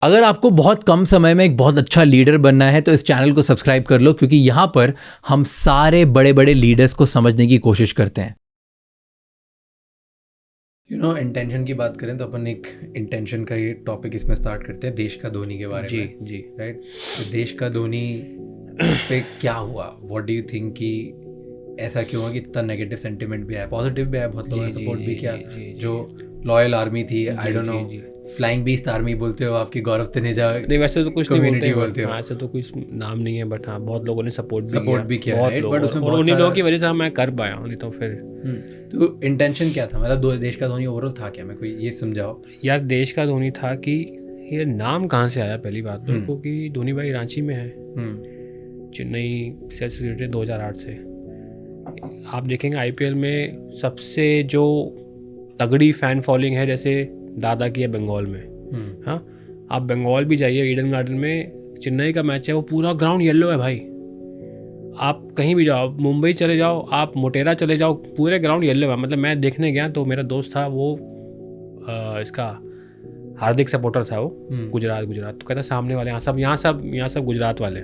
अगर आपको बहुत कम समय में एक बहुत अच्छा लीडर बनना है तो इस चैनल को सब्सक्राइब कर लो, क्योंकि यहाँ पर हम सारे बड़े बड़े लीडर्स को समझने की कोशिश करते हैं। इंटेंशन की बात करें तो अपन एक इंटेंशन का ये टॉपिक इसमें स्टार्ट करते हैं, देश का धोनी के बारे में। जी राइट। तो देश का धोनी पे क्या हुआ, व्हाट डू यू थिंक कि ऐसा क्यों हुआ कि इतना नेगेटिव सेंटिमेंट भी आया, पॉजिटिव भी आया, बहुत लोगों ने सपोर्ट भी किया। जो लॉयल आर्मी थी, I don't know, flying beast army बोलते हो आपकी, गौरव तनेजा नहीं वैसे तो कुछ नहीं बोलते हो। ऐसे तो कुछ नाम नहीं है, बट हाँ बहुत लोगों ने सपोर्ट भी किया है, बट उसमें और उन्हीं लोगों की वजह से मैं कर पाया हूँ, नहीं तो फिर तो इंटेंशन क्या था, मतलब देश का धोनी ओवरऑल था क्या, मैं कोई ये समझाओ यार। देश का धोनी था कि ये नाम कहाँ से आया, पहली बात तो क्योंकि धोनी भाई रांची में है, चेन्नई से रिलेटेड 2008 से। आप देखेंगे आईपीएल में सबसे जो तगड़ी फैन फॉलोइंग है, जैसे दादा की है बंगाल में। हाँ, आप बंगाल भी जाइए, ईडन गार्डन में चेन्नई का मैच है, वो पूरा ग्राउंड येलो है भाई। आप कहीं भी जाओ, मुंबई चले जाओ, आप मोटेरा चले जाओ, पूरे ग्राउंड येलो है। मतलब मैं देखने गया तो मेरा दोस्त था, वो इसका हार्दिक सपोर्टर था, वो गुजरात तो कहता सामने वाले यहाँ सब गुजरात वाले।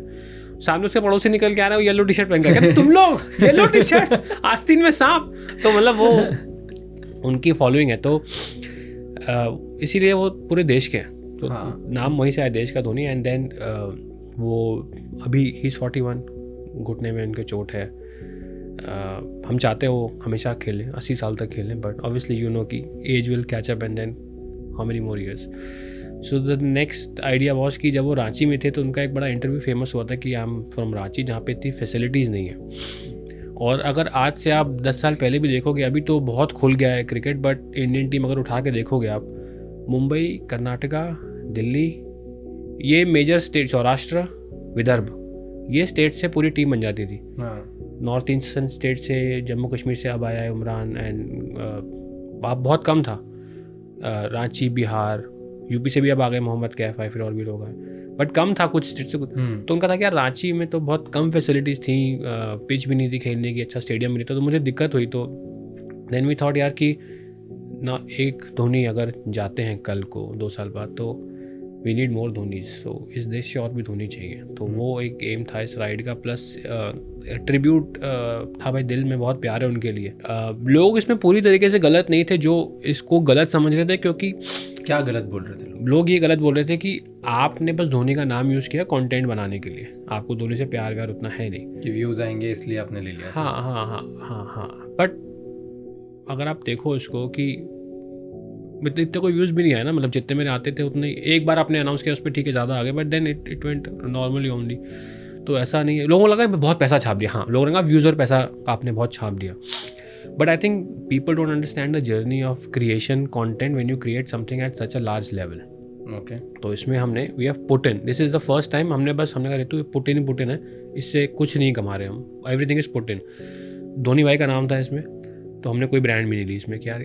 सामने उसके पड़ोसी निकल के आ रहा है, वो येलो टी शर्ट पहन कर, तुम लोग येलो टी शर्ट, आस्तीन में सांप। तो मतलब वो उनकी फॉलोइंग है, तो इसीलिए वो पूरे देश के हैं, तो नाम वहीं से आया देश का धोनी। एंड देन वो अभी ही 41, घुटने में उनके चोट है। हम चाहते हैं वो हमेशा खेलें, 80 साल तक खेलें, बट ऑब्वियसली यू नो कि age will catch up and then how many more years. So the next idea was कि जब वो रांची में थे तो उनका एक बड़ा इंटरव्यू फेमस हुआ था कि आई एम फ्रॉम रांची, जहाँ पे इतनी फैसिलिटीज़ नहीं है। और अगर आज से आप 10 साल पहले भी देखोगे, अभी तो बहुत खुल गया है क्रिकेट, बट इंडियन टीम अगर उठा के देखोगे आप, मुंबई, कर्नाटका, दिल्ली, ये मेजर स्टेट, सौराष्ट्र, विदर्भ, ये स्टेट से पूरी टीम बन जाती थी। नॉर्थ ईस्टर्न स्टेट से, जम्मू कश्मीर से अब आया है उमरान, एंड आप बहुत कम था। रांची, बिहार, यूपी से भी अब आ गए मोहम्मद कैफ आए, फिर और भी लोग आए, बट कम था कुछ स्टेट से। तो उनका था कि यार रांची में तो बहुत कम फैसिलिटीज़ थी, पिच भी नहीं थी खेलने की, अच्छा स्टेडियम भी नहीं था, तो मुझे दिक्कत हुई। तो देन वी थॉट यार कि ना, एक धोनी अगर जाते हैं कल को 2 साल बाद, तो वी नीड मोर धोनीज। तो इस देश से और भी धोनी चाहिए, तो वो एक एम था इस राइड का। प्लस ट्रिब्यूट था भाई, दिल में बहुत प्यार है उनके लिए। लोग इसमें पूरी तरीके से गलत नहीं थे जो इसको गलत समझ रहे थे, क्योंकि क्या गलत बोल रहे थे लोग ये गलत बोल रहे थे कि आपने बस धोनी का नाम यूज़ किया कंटेंट बनाने के लिए, आपको धोनी से प्यार व्यार उतना है नहीं कि व्यूज़ आएंगे इसलिए आपने ले लिया। हाँ, बट अगर आप देखो इसको कि इतने कोई व्यूज़ भी नहीं आया ना, मतलब जितने मेरे आते थे उतने, एक बार आपने अनाउंस किया उस पर ठीक है ज़्यादा आ गए, but then it went normally only. तो ऐसा नहीं है, लोगों को लगा बहुत पैसा छाप दिया। हाँ, लोगों ने कहा व्यूज़ और पैसा आपने बहुत छाप दिया, but I think people don't understand the journey of creation content when you create something at such a large level. Okay, तो इसमें हमने we have put in, this is the first time हमने कहा ऋतु पुट इन है, इससे कुछ नहीं कमा रहे हम, everything is put in. Dhoni भाई का नाम था इसमें, तो हमने कोई ब्रांड भी नहीं ली इसमें कि यार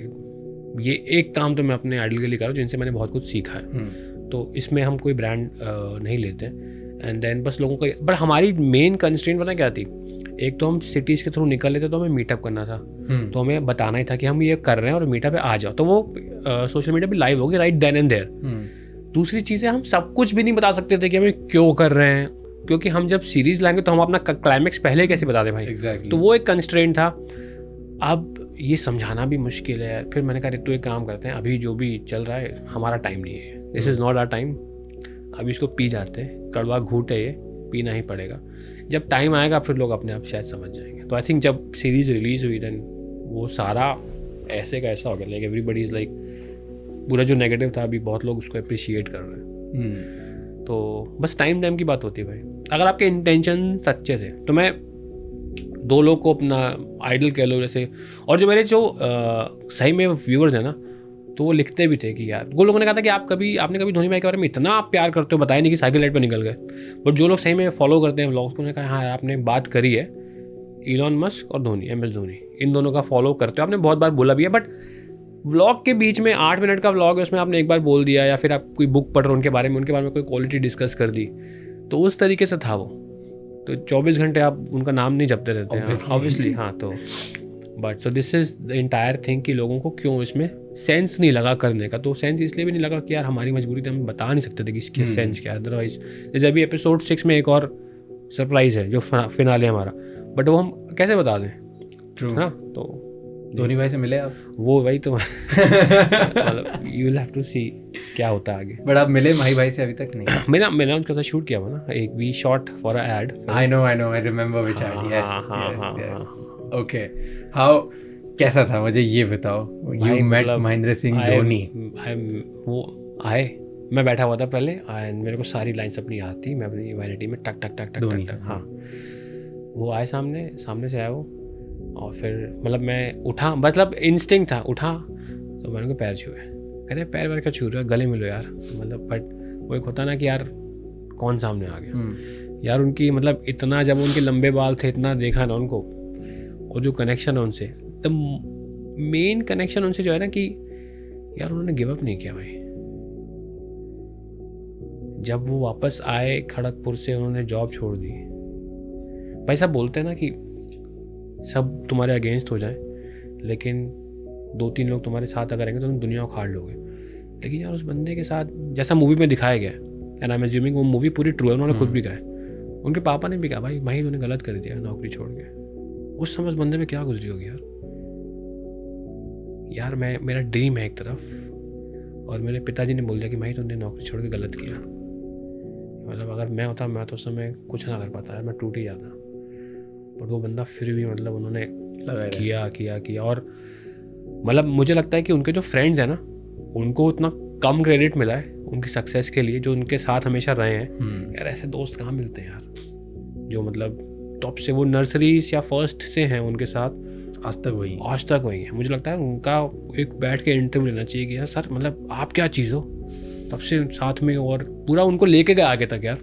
ये एक काम तो मैं अपने आइडल के लिए कर रहा हूँ जिनसे मैंने बहुत कुछ सीखा है, तो इसमें हम कोई ब्रांड नहीं लेते। एंड देन बस लोगों को, बट हमारी मेन कंस्ट्रेंट पता क्या थी, एक तो हम सिटीज़ के थ्रू निकल लेते तो हमें मीटअप करना था, तो हमें बताना ही था कि हम ये कर रहे हैं और मीटअप पे आ जाओ, तो वो सोशल मीडिया पे लाइव होगी राइट देन एंड देयर। दूसरी चीज़ें, हम सब कुछ भी नहीं बता सकते थे कि हमें क्यों कर रहे हैं, क्योंकि हम जब सीरीज़ लाएंगे तो हम अपना क्लाइमेक्स पहले कैसे बता दें भाई। exactly. तो वो एक कंस्ट्रेंट था। अब ये समझाना भी मुश्किल है, फिर मैंने कहा तो एक काम करते हैं, अभी जो भी चल रहा है हमारा टाइम नहीं है, this is not our time, अभी इसको पी जाते हैं, कड़वा घूट है ये, पीना ही पड़ेगा, जब टाइम आएगा फिर लोग अपने आप शायद समझ जाएंगे। तो आई थिंक जब सीरीज़ रिलीज़ हुई देन वो सारा ऐसे का ऐसा हो गया, लाइक एवरीबडी इज़ लाइक, पूरा जो नेगेटिव था अभी बहुत लोग उसको अप्रिशिएट कर रहे हैं। तो बस टाइम की बात होती है भाई, अगर आपके इंटेंशन सच्चे थे तो मैं 2 लोग को अपना आइडल कह लो जैसे, और जो मेरे जो सही में व्यूअर्स हैं ना, तो वो लिखते भी थे कि यार, वो लोगों ने कहा था कि आपने कभी धोनी भाई के बारे में इतना आप प्यार करते हो, बताया नहीं कि साइकिल राइड पर निकल गए। बट जो लोग सही में फॉलो करते हैं व्लॉग्स को, उन्होंने कहा हाँ यार आपने बात करी है, इलॉन मस्क और धोनी, MS धोनी, इन दोनों का फॉलो करते हो, आपने बहुत बार बोला भी है, बट व्लॉग के बीच में 8 मिनट का व्लॉग है, उसमें आपने एक बार बोल दिया, या फिर आप कोई बुक पढ़ रहे हो उनके बारे में कोई क्वालिटी डिस्कस कर दी, तो उस तरीके से था वो। तो 24 घंटे आप उनका नाम नहीं जपते रहते हैं ऑब्वियसली। हाँ, तो but so this is the entire thing कि लोगों को क्यों इसमें सेंस नहीं लगा करने का। तो सेंस इसलिए भी नहीं लगा कि यार हमारी मजबूरी थी, हम बता नहीं सकते थे कि इसकी सेंस क्या है। अदरवाइज जैसे अभी एपिसोड 6 में एक और सरप्राइज है जो फिनाले हमारा, बट वो हम कैसे बता दें। ट्रू है ना। तो धोनी भाई से मिले आप? वो वही तो मतलब यू विल हैव टू सी क्या होता है आगे। बट आप मिले माही भाई से अभी तक नहीं? मैंने उनके साथ शूट किया हुआ ना, एक we shot for a ad. I know I remember which ad. Yes okay. How कैसा था मुझे ये बताओ। You met Mahendra Singh Dhoni. वो आए, मैं बैठा हुआ था पहले एंड मेरे को सारी लाइन्स अपनी याद थी, मैं अपनी वैनिटी में टक टक टक टक टक। हाँ वो आए सामने से आया वो, और फिर मतलब मैं उठा, मतलब इंस्टिंक्ट था, उठा तो मैंने उनके पैर छुए। कहते पैर वैर क्या छू रहे हो, गले मिलो यार। मतलब बट वो एक होता ना कि यार कौन सामने आ गया यार। उनकी मतलब इतना, जब उनके लंबे बाल थे इतना देखा ना उनको, और जो कनेक्शन है उनसे, द मेन कनेक्शन उनसे जो है ना कि यार उन्होंने गिव अप नहीं किया भाई। जब वो वापस आए खड़गपुर से, उन्होंने जॉब छोड़ दी। भाई साहब बोलते हैं ना कि सब तुम्हारे अगेंस्ट हो जाए, लेकिन 2-3 लोग तुम्हारे साथ अगर रहेंगे तो तुम दुनिया को खाड़ लोगे। लेकिन यार उस बंदे के साथ जैसा मूवी में दिखाया गया, एंड आई एम अज्यूमिंग वो मूवी पूरी ट्रू है, उन्होंने खुद भी कहा है, उनके पापा ने भी कहा भाई भाई तूने गलत कर दिया नौकरी छोड़ के। उस समय उस बंदे में क्या गुजरी होगी यार। मेरा ड्रीम है एक तरफ, और मेरे पिताजी ने बोल दिया कि भाई तूने नौकरी छोड़ के गलत किया। मतलब अगर मैं होता, मैं तो उस समय कुछ ना कर पाता यार, मैं टूट ही जाता। बट वो बंदा फिर भी मतलब उन्होंने किया। और मतलब मुझे लगता है कि उनके जो फ्रेंड्स हैं ना, उनको उतना कम क्रेडिट मिला है उनकी सक्सेस के लिए, जो उनके साथ हमेशा रहे हैं। यार ऐसे दोस्त कहाँ मिलते हैं यार, जो मतलब टॉप से, वो नर्सरी या फर्स्ट से हैं उनके साथ, आज तक वही है। मुझे लगता है उनका एक बैठ के इंटरव्यू लेना चाहिए कि यार सर मतलब आप क्या चीज़ हो, तब से साथ में, और पूरा उनको लेके गए आगे तक यार।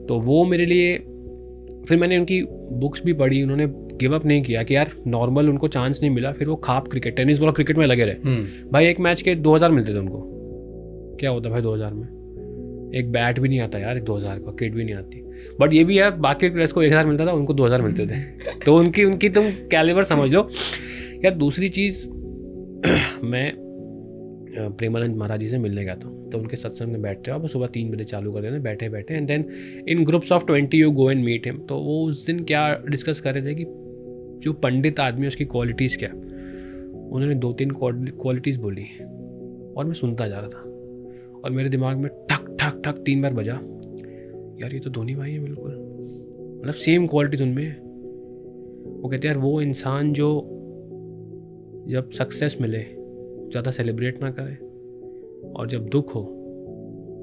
तो वो मेरे लिए, फिर मैंने उनकी बुक्स भी पढ़ी, उन्होंने गिव अप नहीं किया कि यार नॉर्मल उनको चांस नहीं मिला, फिर वो खाप क्रिकेट, टेनिस बॉल क्रिकेट में लगे रहे। भाई एक मैच के 2000 मिलते थे उनको, क्या होता भाई 2000 में, एक बैट भी नहीं आता यार 2000 का, किट भी नहीं आती। बट ये भी है, बाकी प्लेयर्स को 1000 मिलता था, उनको 2000 मिलते थे। तो उनकी तुम कैलिबर समझ लो यार। दूसरी चीज़, मैं प्रेमानंद महाराज जी से मिलने गया था, तो उनके सत्संग में बैठते हो आप, सुबह 3 बजे चालू कर देना, बैठे and then in groups of 20 you go and meet him. तो वो उस दिन क्या डिस्कस कर रहे थे कि जो पंडित आदमी है उसकी क्वालिटीज़ क्या। उन्होंने 2-3 क्वालिटीज़ बोली, और मैं सुनता जा रहा था, और मेरे दिमाग में ठक ठक ठक 3 बार बजा, यार ये तो धोनी भाई है बिल्कुल, मतलब सेम क्वालिटीज़ उनमें है। वो कहते हैं यार वो इंसान जो जब सक्सेस मिले ज़्यादा सेलिब्रेट ना करे, और जब दुख हो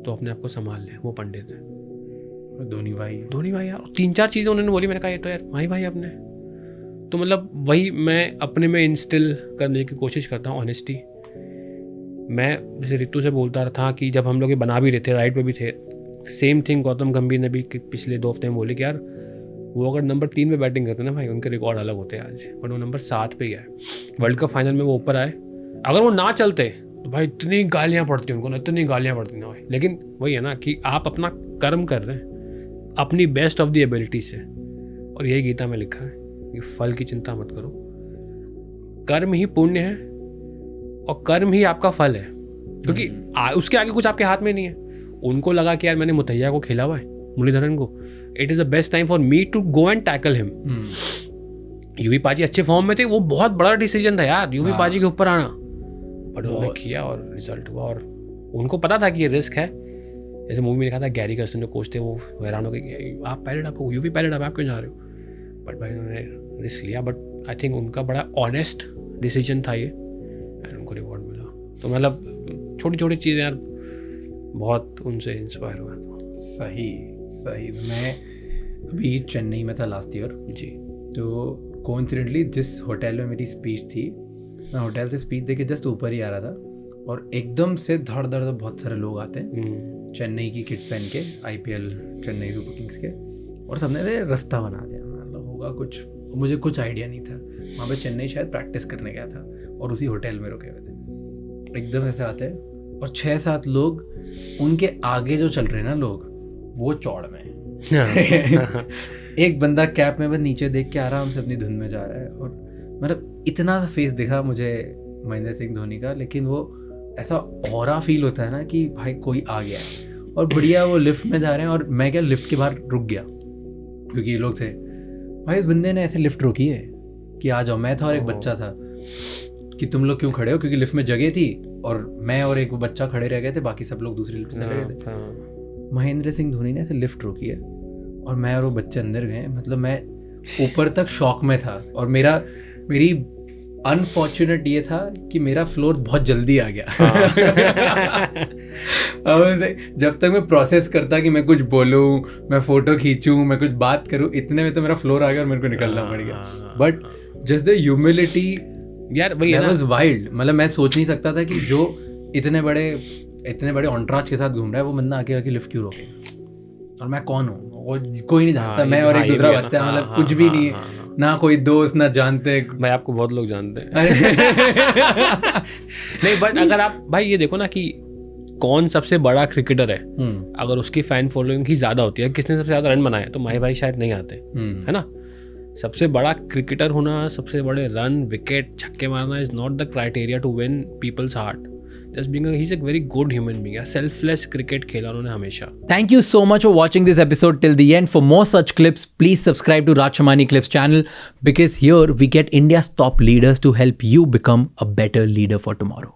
तो अपने आप को संभाल ले, वो पंडित है। धोनी भाई यार 3-4 चीज़ें उन्होंने बोली, मैंने कहा ये तो यार भाई अपने। तो मतलब वही मैं अपने में इंस्टिल करने की कोशिश करता हूँ, ऑनेस्टी। मैं जैसे रितु से बोलता था कि जब हम लोग ये बना भी रहे थे, राइट पे भी थे, सेम थिंग गौतम गंभीर ने भी पिछले 2 हफ्ते में बोले कि यार वो अगर नंबर 3 पे बैटिंग करते ना भाई, उनके रिकॉर्ड अलग होते हैं आज, बट वो नंबर 7 पे ही है। वर्ल्ड कप फाइनल में वो ऊपर आए, अगर वो ना चलते तो भाई इतनी गालियाँ पड़ती उनको ना, इतनी गालियाँ पड़ती ना भाई। लेकिन वही है ना कि आप अपना कर्म कर रहे हैं अपनी बेस्ट ऑफ द एबिलिटी से, और यही गीता में लिखा है कि फल की चिंता मत करो, कर्म ही पुण्य है और कर्म ही आपका फल है, क्योंकि उसके आगे कुछ आपके हाथ में नहीं है। उनको लगा कि यार मैंने मुतैया को खेला हुआ है, मुरलीधरन को, it is the best time for me to go and tackle him. Yuvi पाजी अच्छे फॉर्म में थे, वो बहुत बड़ा डिसीजन था यार यूवी पाजी के ऊपर आना, बट उन्होंने किया और रिजल्ट हुआ। और उनको पता था कि ये रिस्क है, जैसे मूवी में लिखा था गैरी कर्स्टन जो कोच थे वो हैरान हो गए, आप पायलट, आपको यूवी पायलट, आप क्यों जा रहे हो। बट भाई उन्होंने रिस्क लिया, बट आई थिंक उनका बड़ा ऑनेस्ट डिसीजन था ये, एंड उनको रिवॉर्ड मिला। तो मतलब छोटी छोटी चीज़ें यार बहुत उनसे इंस्पायर हुआ। सही। मैं अभी चेन्नई में था लास्ट ईयर जी, तो कोइंसिडेंटली जिस होटल में मेरी स्पीच थी, मैं होटल से स्पीच देके जस्ट ऊपर ही आ रहा था, और एकदम से धड़ बहुत सारे लोग आते हैं चेन्नई की किट पहन के, IPL चेन्नई सुपर किंग्स के, और सबने रास्ता बना दिया। मतलब होगा कुछ, मुझे कुछ आइडिया नहीं था। वहाँ पे चेन्नई शायद प्रैक्टिस करने गया था, और उसी होटल में रुके हुए थे। एकदम ऐसे आते हैं, और 6-7 लोग उनके आगे जो चल रहे हैं ना लोग, वो चौड़ में एक बंदा कैप में बस नीचे देख के आराम से अपनी धुन में जा रहा है, और मतलब इतना सा फेस दिखा मुझे महेंद्र सिंह धोनी का, लेकिन वो ऐसा ऑरा फील होता है ना कि भाई कोई आ गया है। और बढ़िया वो लिफ्ट में जा रहे हैं और मैं क्या लिफ्ट के बाहर रुक गया क्योंकि ये लोग थे, भाई इस बंदे ने ऐसे लिफ्ट रोकी है कि आ जाओ। मैं था और एक बच्चा था कि तुम लोग क्यों खड़े हो, क्योंकि लिफ्ट में जगह थी और मैं और एक बच्चा खड़े रह गए थे, बाकी सब लोग दूसरी लिफ्ट से लगे थे। महेंद्र सिंह धोनी ने ऐसे लिफ्ट रोकी है और मैं और वो बच्चे अंदर गए। मतलब मैं ऊपर तक शॉक में था और मेरी अनफॉर्चुनेट ये था कि मेरा फ्लोर बहुत जल्दी आ गया। जब तक मैं प्रोसेस करता कि मैं कुछ बोलूँ, मैं फोटो खींचूँ, मैं कुछ बात करूँ, इतने में तो मेरा फ्लोर आ गया और मेरे को निकलना पड़ गया। बट जस्ट द ह्यूमिलिटी यार वही है ना, वाज वाइल्ड। मतलब मैं सोच नहीं सकता था कि जो इतने बड़े ऑन्ट्राज के साथ घूम रहा है वो बंदा आके लिफ्ट क्यों रोके, और मैं कौन हूँ, वो कोई नहीं जानता। मैं और एक दूसरा बच्चा, मतलब कुछ भी नहीं, ना कोई दोस्त ना जानते। भाई आपको बहुत लोग जानते हैं। नहीं बट अगर आप भाई ये देखो ना कि कौन सबसे बड़ा क्रिकेटर है, अगर उसकी फैन फॉलोइंग ही ज्यादा होती है, किसने सबसे ज्यादा रन बनाए, तो माही भाई शायद नहीं आते, है ना। सबसे बड़ा क्रिकेटर होना, सबसे बड़े रन, विकेट, छक्के मारना is not the criteria to win people's heart. Just being he's a very good human being. Selfless cricket खेला उन्होंने हमेशा. Thank you so much for watching this episode till the end. For more such clips, please subscribe to Raj Shamani Clips channel, because here we get India's top leaders to help you become a better leader for tomorrow.